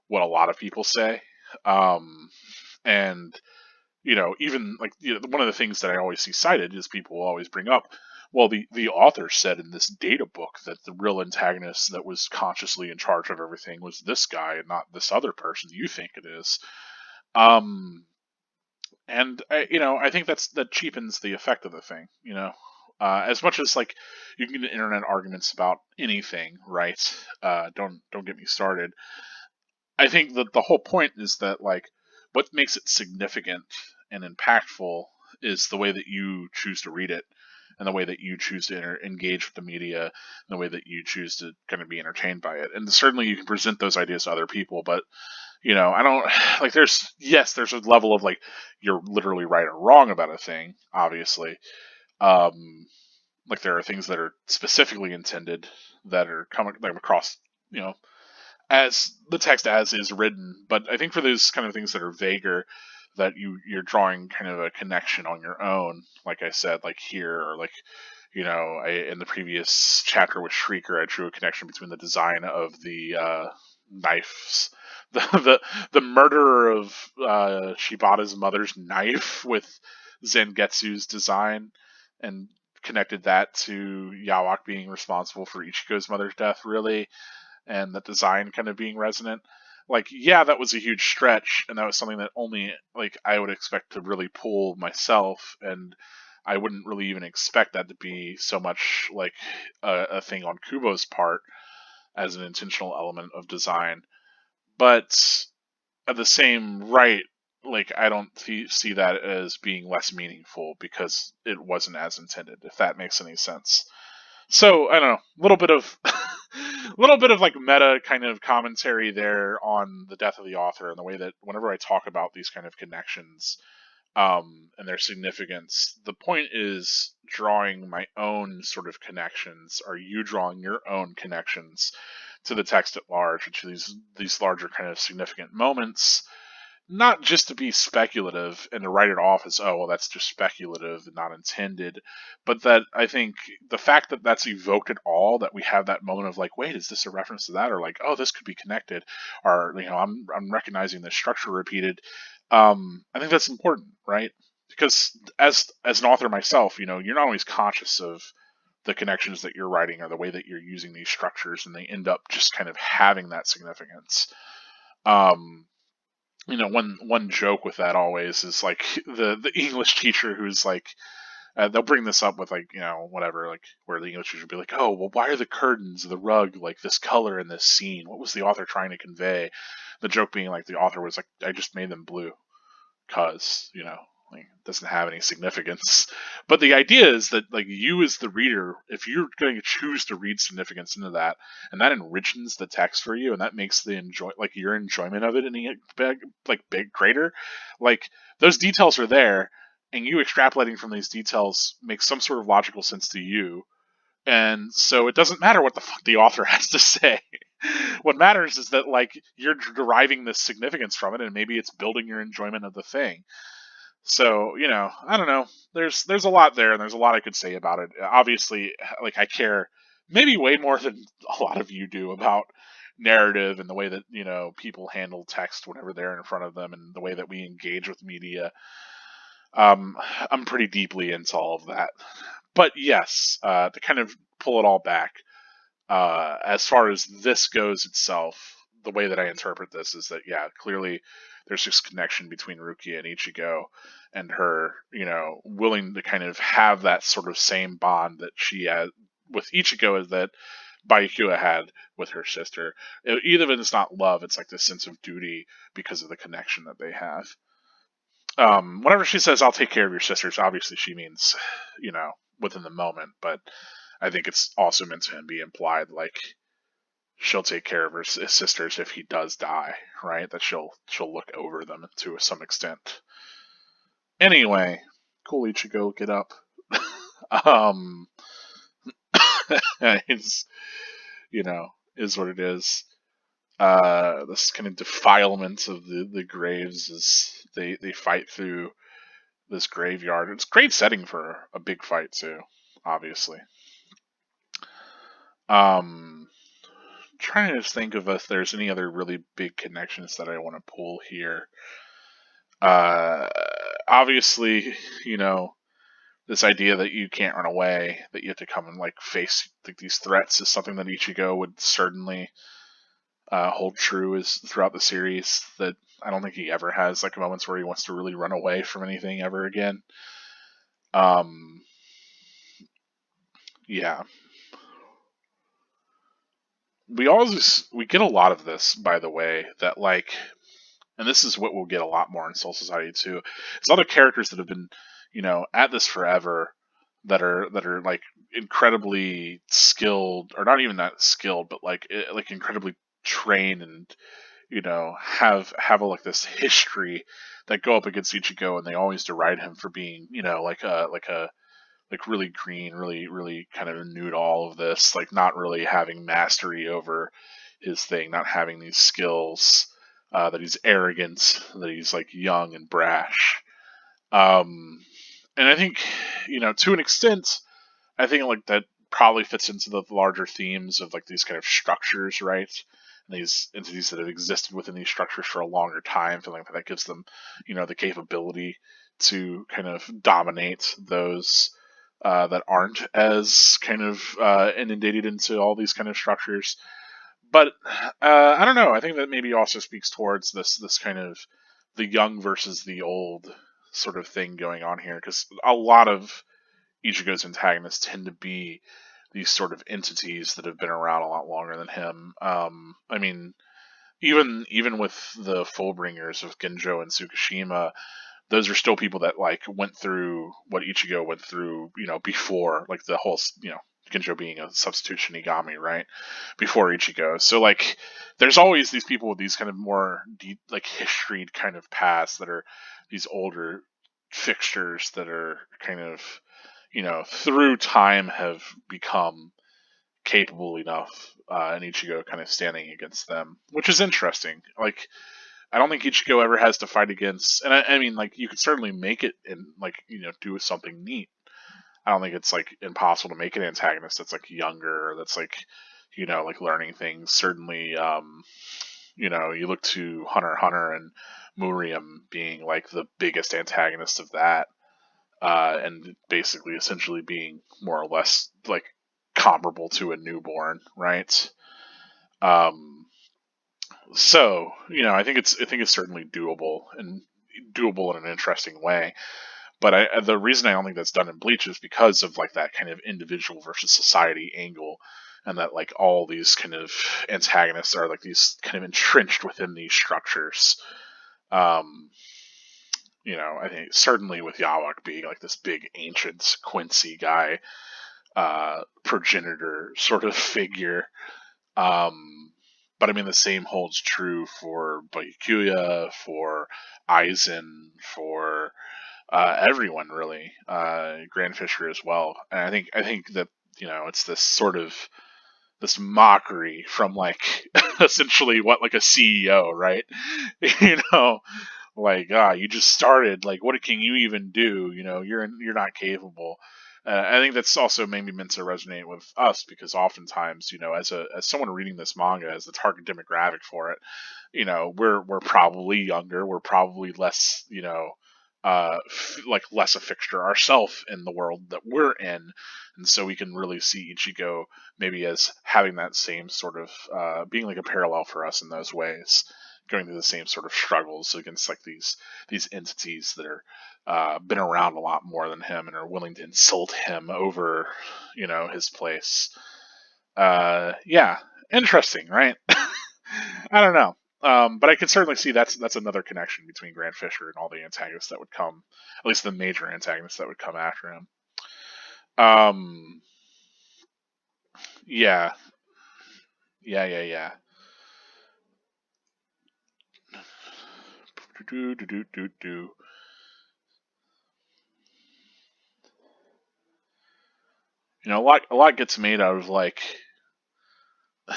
Speaker 1: what a lot of people say. And even like one of the things that I always see cited is people will always bring up, well, the author said in this data book that the real antagonist that was consciously in charge of everything was this guy and not this other person you think it is. And I think that cheapens the effect of the thing. As much as like you can get internet arguments about anything, right? Don't get me started. I think that the whole point is that like what makes it significant and impactful is the way that you choose to read it and the way that you choose to engage with the media and the way that you choose to kind of be entertained by it. And certainly you can present those ideas to other people, but I don't like there's a level of like you're literally right or wrong about a thing, obviously. Like there are things that are specifically intended that are coming like across, you know, as the text as is written. But I think for those kind of things that are vaguer, that you're drawing kind of a connection on your own, like I said, like here, or like in the previous chapter with Shrieker, I drew a connection between the design of the knives, the murderer of Shibata's mother's knife with Zangetsu's design, and connected that to Yawak being responsible for Ichigo's mother's death, really, and the design kind of being resonant. Like, yeah, that was a huge stretch, and that was something that only like I would expect to really pull myself, and I wouldn't really even expect that to be so much like a thing on Kubo's part as an intentional element of design. But at the same right, like I don't see that as being less meaningful because it wasn't as intended, if that makes any sense. So I don't know, a little bit of little bit of like meta kind of commentary there on the death of the author and the way that whenever I talk about these kind of connections, and their significance, the point is drawing my own sort of connections. Are you drawing your own connections to the text at large, to these larger kind of significant moments? Not just to be speculative and to write it off as, oh, well, that's just speculative and not intended, but that I think the fact that that's evoked at all, that we have that moment of like, wait, is this a reference to that, or like, oh, this could be connected, or I'm recognizing the structure repeated. I think that's important, right? Because as an author myself, you're not always conscious of the connections that you're writing or the way that you're using these structures, and they end up just kind of having that significance. Um, one joke with that always is like the English teacher who's like, they'll bring this up with like whatever, like where the English teacher will be like, oh well, why are the curtains, the rug like this color in this scene? What was the author trying to convey? The joke being like the author was like, I just made them blue because like, it doesn't have any significance. But the idea is that like you as the reader, if you're going to choose to read significance into that, and that enriches the text for you, and that makes the your enjoyment of it any big greater, like those details are there, and you extrapolating from these details makes some sort of logical sense to you. And so it doesn't matter what the fuck the author has to say. What matters is that like you're deriving this significance from it, and maybe it's building your enjoyment of the thing. So I don't know. There's a lot there, and there's a lot I could say about it. Obviously, like I care maybe way more than a lot of you do about narrative and the way that people handle text whenever they're in front of them, and the way that we engage with media. I'm pretty deeply into all of that. But yes, to kind of pull it all back, as far as this goes itself, the way that I interpret this is that, yeah, clearly there's this connection between Rukia and Ichigo, and her, willing to kind of have that sort of same bond that she had with Ichigo as that Byakuya had with her sister. Even if it's not love, it's like this sense of duty because of the connection that they have. Whenever she says, "I'll take care of your sisters," obviously she means, within the moment, but I think it's also meant to be implied, like, she'll take care of his sisters if he does die, right? That she'll look over them to some extent. Anyway, cool, Ichigo, get up. um, it's, is what it is. This kind of defilement of the graves as they fight through this graveyard. It's a great setting for a big fight too, obviously. Trying to just think of if there's any other really big connections that I want to pull here. Uh, Obviously, this idea that you can't run away, that you have to come and like face like these threats, is something that Ichigo would certainly hold true is throughout the series. That I don't think he ever has like moments where he wants to really run away from anything ever again. Yeah, we get a lot of this, by the way, that like, and this is what we'll get a lot more in Soul Society too. It's other characters that have been, at this forever, that are like incredibly skilled, or not even that skilled, but like incredibly trained, and have like this history, that go up against Ichigo, and they always deride him for being, like really green, really really kind of new to all of this, like not really having mastery over his thing, not having these skills, that he's arrogant, that he's like young and brash. Um, and I think, to an extent, I think like that probably fits into the larger themes of like these kind of structures, right? And these entities that have existed within these structures for a longer time, feeling like that gives them, the capability to kind of dominate those, that aren't as kind of inundated into all these kind of structures. But I don't know. I think that maybe also speaks towards this kind of the young versus the old sort of thing going on here, because a lot of Ichigo's antagonists tend to be these sort of entities that have been around a lot longer than him. I mean, even with the Fullbringers of Genjo and Tsukishima, those are still people that like went through what Ichigo went through, before, like the whole, Genjo being a substitute Shinigami, right? Before Ichigo. So like, there's always these people with these kind of more deep, like historied kind of past, that are these older fixtures that are kind of, through time have become capable enough, and Ichigo kind of standing against them, which is interesting. Like, I don't think Ichigo ever has to fight against, and I mean, like, you could certainly make it and like, do something neat. I don't think it's like impossible to make an antagonist that's like younger, or that's like, like learning things. Certainly, you look to Hunter x Hunter and Muriam being like the biggest antagonist of that, and basically essentially being more or less like comparable to a newborn, right? Um, so I think it's certainly doable in an interesting way. But the reason I don't think that's done in Bleach is because of like that kind of individual versus society angle, and that like all these kind of antagonists are like these kind of entrenched within these structures. Um, I think certainly with Yawak being like this big ancient Quincy guy, progenitor sort of figure. Um, but I mean, the same holds true for Byakuya, for Aizen, for everyone really, Grand Fisher as well. And I think that it's this sort of this mockery from like essentially what like a CEO, right? you know, like, you just started, like, what can you even do? You're not capable. I think that's also maybe meant to resonate with us, because oftentimes, as someone reading this manga, as the target demographic for it, we're probably younger, we're probably less, like less a fixture ourselves in the world that we're in, and so we can really see Ichigo maybe as having that same sort of, being like a parallel for us in those ways, going through the same sort of struggles against like these entities that are, been around a lot more than him, and are willing to insult him over, his place. Yeah, interesting, right? I don't know. But I can certainly see that's another connection between Grand Fisher and all the antagonists that would come, at least the major antagonists that would come after him. Um, yeah, yeah. Do do do do do. You know, a lot gets made out of like a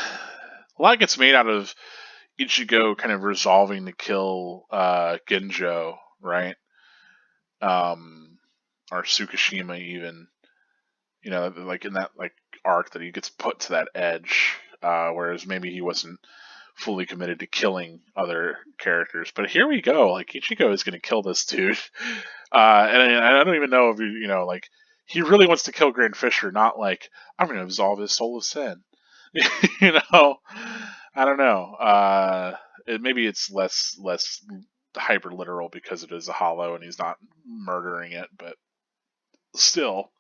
Speaker 1: lot gets made out of Ichigo kind of resolving to kill Genjo, right? Um, or Tsukishima even. You know, like in that like arc that he gets put to that edge, whereas maybe he wasn't fully committed to killing other characters. But here we go, like Ichigo is going to kill this dude, and I don't even know if you know like he really wants to kill Grand Fisher, not like I'm going to absolve his soul of sin. You know, I don't know. Maybe it's less hyper literal because it is a hollow and he's not murdering it, but still,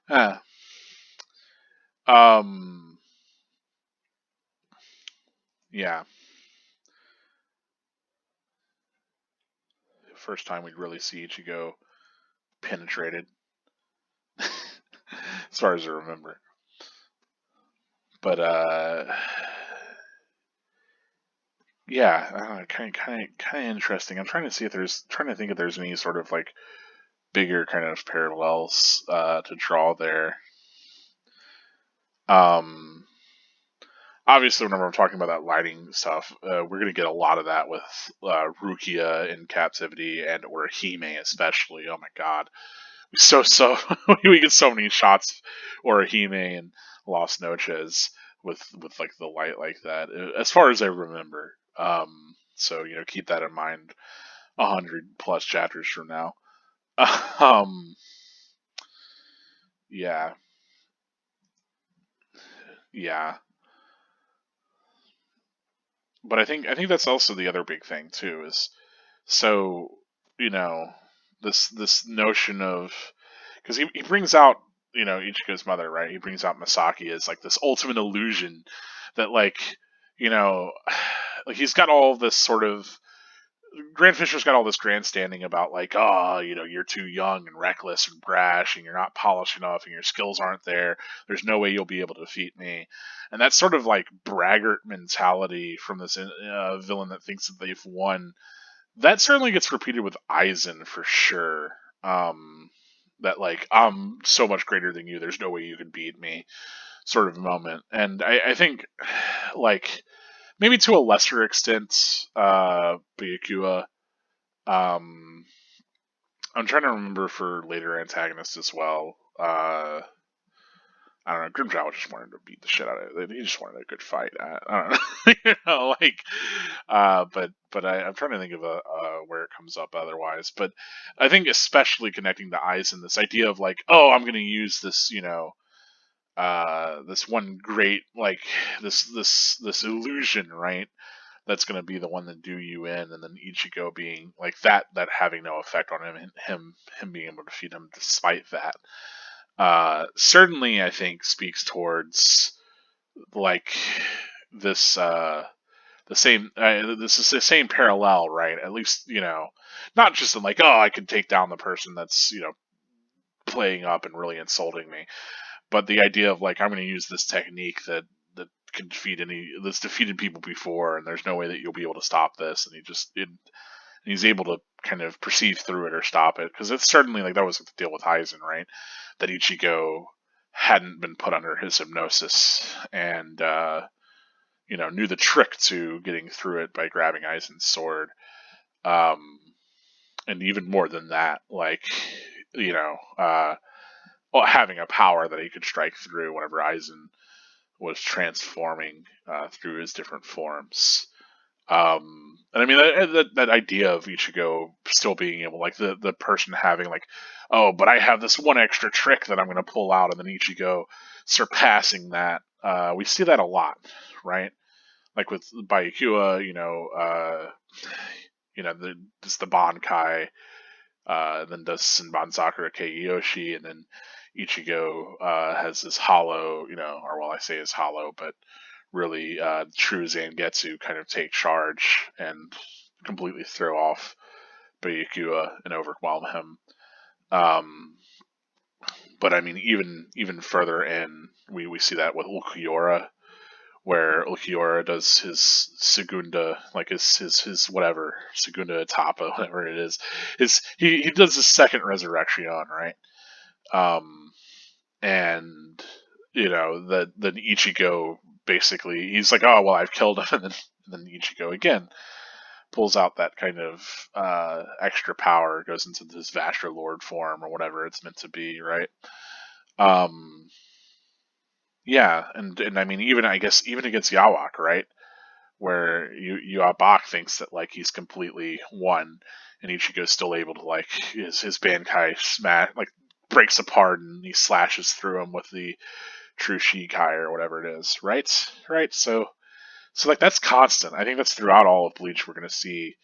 Speaker 1: eh. Um, yeah. First time we'd really see Ichigo penetrated, as far as I remember. But yeah, I don't know, kind of interesting. I'm trying to see if trying to think if there's any sort of like bigger kind of parallels to draw there. Um, Obviously, whenever I'm talking about that lighting stuff, we're gonna get a lot of that with Rukia in captivity and or Hime especially. Oh my god, so we get so many shots or Hime and Lost Noches with like the light like that, as far as I remember. So you know, keep that in mind. 100+ chapters from now. um, yeah, yeah. But I think that's also the other big thing too is so you know this notion of because he brings out Ichigo's mother, right? He brings out Masaki as like this ultimate illusion that like you know like he's got all this sort of Grand Fisher's got all this grandstanding about like, oh, you're too young and reckless and brash, and you're not polished enough, and your skills aren't there. There's no way you'll be able to defeat me, and that sort of like braggart mentality from this villain that thinks that they've won. That certainly gets repeated with Aizen for sure. That like I'm so much greater than you. There's no way you can beat me, sort of moment. And I think like maybe to a lesser extent, Byakuya. Um, I'm trying to remember for later antagonists as well. I don't know. Grimjow just wanted to beat the shit out of it. He just wanted a good fight. I don't know, like, I'm trying to think of where it comes up otherwise. But I think especially connecting to Aizen, this idea of like, oh, I'm going to use this, this one great like this illusion, right? That's going to be the one that do you in, and then Ichigo being like that having no effect on him, and him being able to defeat him despite that. Certainly, I think speaks towards like this the same this is the same parallel, right? At least not just in like, oh, I can take down the person that's playing up and really insulting me, but the idea of like I'm going to use this technique that can defeat that's defeated people before, and there's no way that you'll be able to stop this, and he's able to kind of perceive through it or stop it, because it's certainly like that was the deal with Aizen, right? That Ichigo hadn't been put under his hypnosis and knew the trick to getting through it by grabbing Aizen's sword. Um, and even more than that, like having a power that he could strike through whenever Aizen was transforming through his different forms. And I mean that idea of Ichigo still being able, like the person having like, oh, but I have this one extra trick that I'm going to pull out, and then Ichigo surpassing that. We see that a lot, right? Like with Byakuya, this the Bankai, then does Senban Sakura Keiyoshi, and then Ichigo has this hollow, or well, I say is hollow, but really true Zangetsu kind of take charge and completely throw off Byakuya and overwhelm him. But I mean, even further in, we see that with Ulquiorra, where Ulquiorra does his Segunda, like his whatever, Segunda Etapa, whatever it is. He does his second resurrection, right? And then Ichigo basically, he's like, oh well, I've killed him, and then Ichigo again pulls out that kind of extra power, goes into this Vastra Lord form or whatever it's meant to be, right? Yeah, and I mean, even I guess even against Yawak, right, where Yawak thinks that like he's completely won, and Ichigo's still able to like his Bankai smash, like breaks apart and he slashes through him with the True Shikai or whatever it is, right? Right. So like that's constant. I think that's throughout all of Bleach. We're gonna see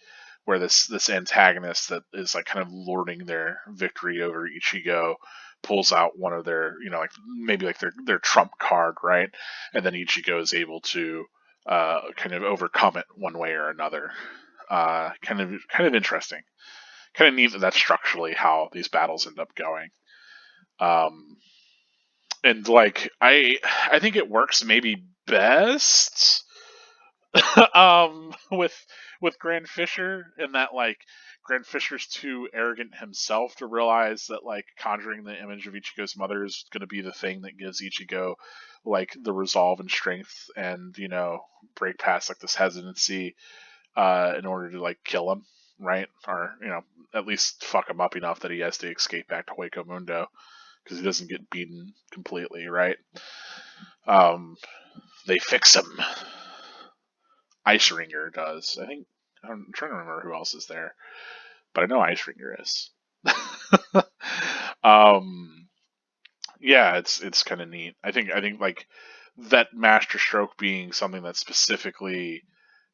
Speaker 1: where this antagonist that is like kind of lording their victory over Ichigo pulls out one of their, like maybe like their trump card, right? And then Ichigo is able to kind of overcome it one way or another. Kind of interesting. Kind of neat that that's structurally how these battles end up going. And like I think it works maybe best with Grand Fisher, in that like Grand Fisher's too arrogant himself to realize that like conjuring the image of Ichigo's mother is going to be the thing that gives Ichigo like the resolve and strength and break past like this hesitancy in order to like kill him, right? Or at least fuck him up enough that he has to escape back to Hueco Mundo because he doesn't get beaten completely, right? They fix him. Ice Ringer does. I think I'm trying to remember who else is there, but I know Ice Ringer is. Yeah, it's kind of neat. I think like that Master Stroke being something that's specifically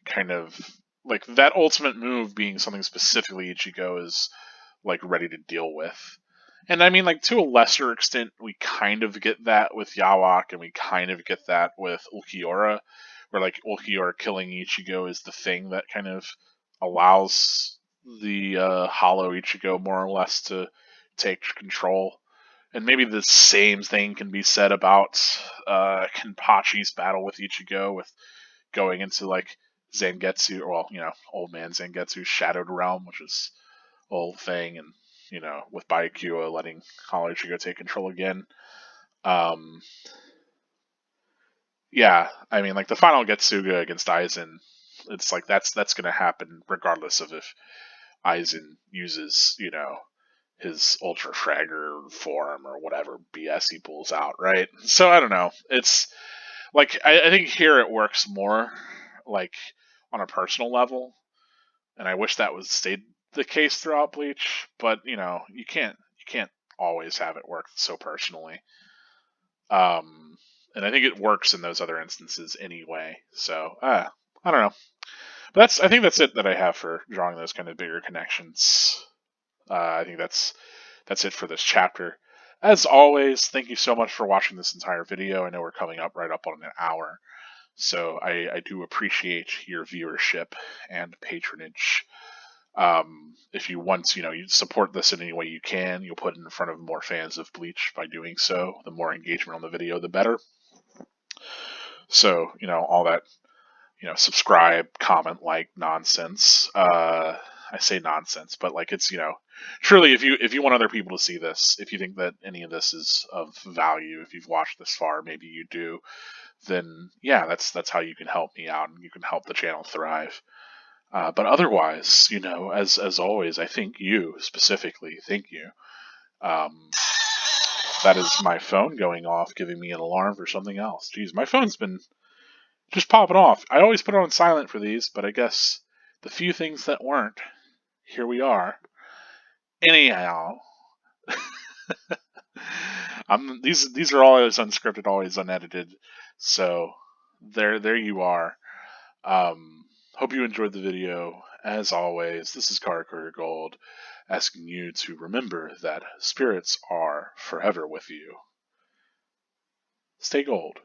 Speaker 1: kind of like that ultimate move being something specifically Ichigo is like ready to deal with. And I mean, like to a lesser extent, we kind of get that with Yawak, and we kind of get that with Ulquiorra, where like Ulquiorra killing Ichigo is the thing that kind of allows the hollow Ichigo more or less to take control. And maybe the same thing can be said about Kenpachi's battle with Ichigo, with going into like Zangetsu, or well, old man Zangetsu's shadowed realm, which is whole thing, and with Byakuya letting Hollow Ichigo take control again. Yeah, I mean, like the final Getsuga against Aizen, it's like that's going to happen regardless of if Aizen uses his Ultra Fragger form or whatever BS he pulls out, right? So I don't know. It's like I think here it works more like on a personal level, and I wish that was stayed the case throughout Bleach, but you can't always have it work so personally. And I think it works in those other instances anyway. So I don't know. But I think that's it that I have for drawing those kind of bigger connections. I think that's it for this chapter. As always, thank you so much for watching this entire video. I know we're coming up right up on an hour, so I do appreciate your viewership and patronage. If you want to, you support this in any way you can. You'll put it in front of more fans of Bleach by doing so. The more engagement on the video, the better. So, all that, subscribe, comment, like nonsense. I say nonsense, but like it's, truly, if you want other people to see this, if you think that any of this is of value, if you've watched this far, maybe you do, then yeah, that's how you can help me out and you can help the channel thrive. But otherwise, as always, I thank you specifically. Thank you. That is my phone going off, giving me an alarm for something else. Jeez, my phone's been just popping off. I always put it on silent for these, but I guess the few things that weren't, here we are. Anyhow, these are always unscripted, always unedited. So there you are. Hope you enjoyed the video. As always, this is Karakuri Gold, asking you to remember that spirits are forever with you. Stay gold.